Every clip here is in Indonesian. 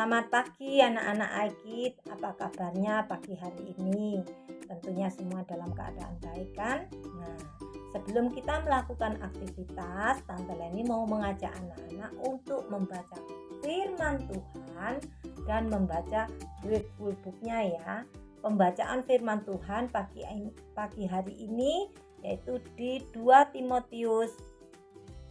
Selamat pagi anak-anak Aikid, apa kabarnya pagi hari ini? Tentunya semua dalam keadaan baik kan? Nah, sebelum kita melakukan aktivitas, Tante Leni mau mengajak anak-anak untuk membaca firman Tuhan dan membaca grateful book-nya ya. Pembacaan firman Tuhan pagi hari ini yaitu di 2 Timotius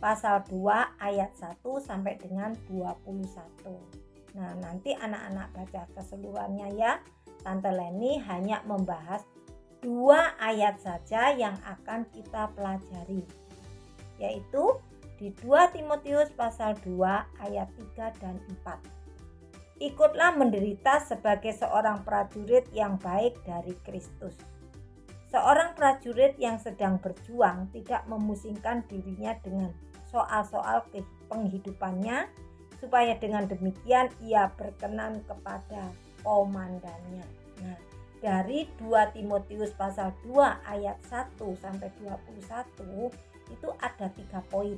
pasal 2 ayat 1 sampai dengan 21. Nah, nanti anak-anak baca keseluruhannya ya. Tante Leni hanya membahas 2 ayat saja yang akan kita pelajari, yaitu di 2 Timotius pasal 2 ayat 3 dan 4. Ikutlah menderita sebagai seorang prajurit yang baik dari Kristus. Seorang prajurit yang sedang berjuang tidak memusingkan dirinya dengan soal-soal penghidupannya, supaya dengan demikian ia berkenan kepada komandannya. Nah, dari 2 Timotius pasal 2 ayat 1 sampai 21 itu ada 3 poin.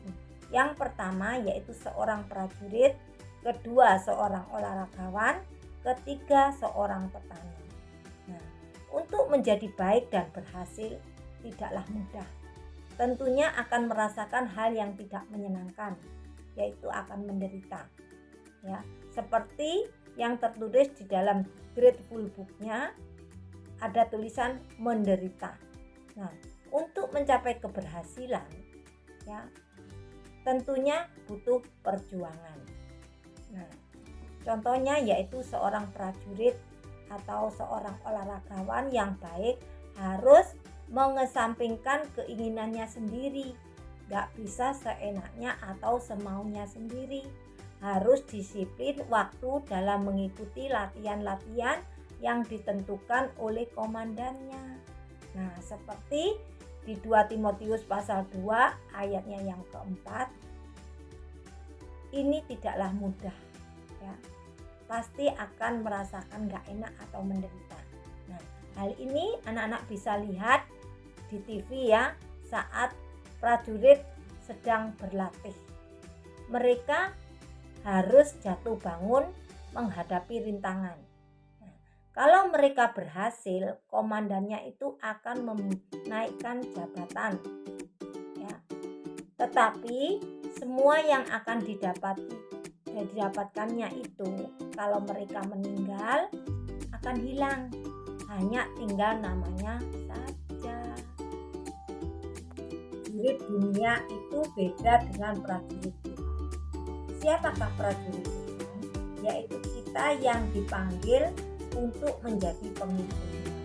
Yang pertama yaitu seorang prajurit, kedua seorang olahragawan, ketiga seorang petani. Nah, untuk menjadi baik dan berhasil tidaklah mudah. Tentunya akan merasakan hal yang tidak menyenangkan, yaitu akan menderita ya, seperti yang tertulis di dalam grateful book-nya ada tulisan menderita. Nah, untuk mencapai keberhasilan ya tentunya butuh perjuangan. Nah, contohnya yaitu seorang prajurit atau seorang olahragawan yang baik harus mengesampingkan keinginannya sendiri. Gak bisa seenaknya atau semaunya sendiri. Harus disiplin waktu dalam mengikuti latihan-latihan yang ditentukan oleh komandannya. Nah, seperti di 2 Timotius pasal 2 ayatnya yang keempat, ini tidaklah mudah ya. Pasti akan merasakan gak enak atau menderita. Nah, hal ini anak-anak bisa lihat di TV ya, saat prajurit sedang berlatih. Mereka harus jatuh bangun menghadapi rintangan. Nah, kalau mereka berhasil, komandannya itu akan menaikkan jabatan. Ya. Tetapi semua yang akan didapatkannya itu kalau mereka meninggal akan hilang. Hanya tinggal namanya saja. Prajurit dunia itu beda dengan prajurit Tuhan. Siapakah prajurit Tuhan? Yaitu kita yang dipanggil untuk menjadi pengikutnya.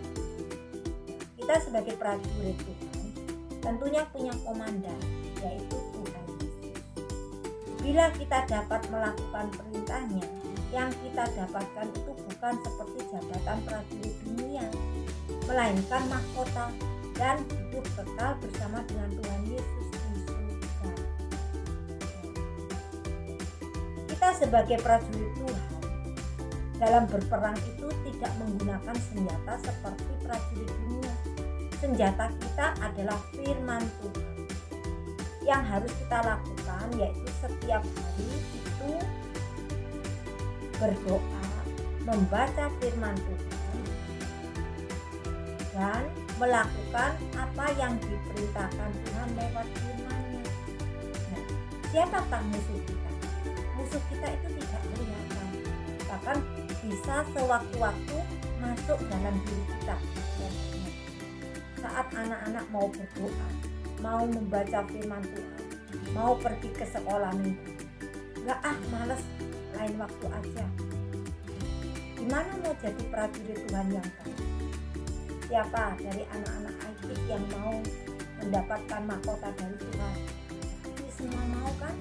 Kita sebagai prajurit Tuhan tentunya punya komandan, yaitu Tuhan Yesus. Bila kita dapat melakukan perintahnya, yang kita dapatkan itu bukan seperti jabatan prajurit dunia, melainkan mahkota dan hidup kekal bersama dengan Tuhan Yesus di surga. Kita sebagai prajurit Tuhan dalam berperang itu tidak menggunakan senjata seperti prajurit dunia. Senjata kita adalah firman Tuhan. Yang harus kita lakukan yaitu setiap hari itu berdoa, membaca firman Tuhan, dan melakukan apa yang diperintahkan Tuhan lewat firman-Nya. Nah, siapakah musuh kita? Musuh kita itu tidak kelihatan, bahkan bisa sewaktu-waktu masuk dalam diri kita. Saat anak-anak mau berdoa, mau membaca firman Tuhan, mau pergi ke sekolah minggu, males, lain waktu aja. Gimana mau jadi prajurit Tuhan yang baik? Siapa dari anak-anak Aikid yang mau mendapatkan mahkota dari Tuhan? Ini semua mau kan?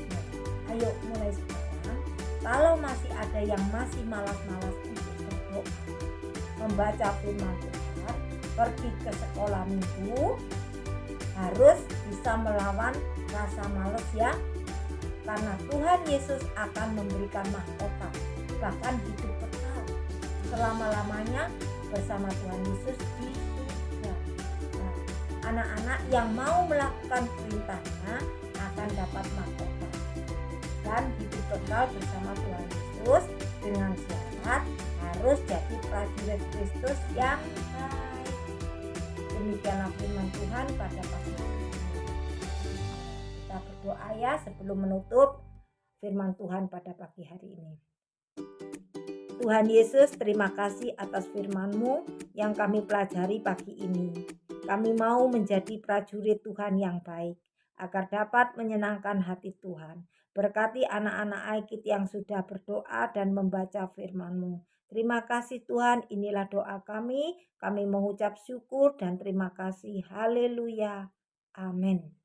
Nah, ayo mulai sekarang. Kalau masih ada yang masih malas-malas untuk berdoa, membaca firman Tuhan, pergi ke sekolah minggu, harus bisa melawan rasa malas ya. Karena Tuhan Yesus akan memberikan mahkota, bahkan hidup kekal selama-lamanya bersama Tuhan Yesus di surga. Nah, anak-anak yang mau melakukan perintahnya akan dapat mahkota. dan hidup kekal bersama Tuhan Yesus dengan syarat harus jadi prajurit Kristus yang baik. Demikianlah firman Tuhan pada pagi hari ini. Kita berdoa ya sebelum menutup firman Tuhan pada pagi hari ini. Tuhan Yesus, terima kasih atas firman-Mu yang kami pelajari pagi ini. Kami mau menjadi prajurit Tuhan yang baik, agar dapat menyenangkan hati Tuhan. Berkati anak-anak Aikid yang sudah berdoa dan membaca firman-Mu. Terima kasih Tuhan, inilah doa kami. Kami mengucap syukur dan terima kasih. Haleluya. Amin.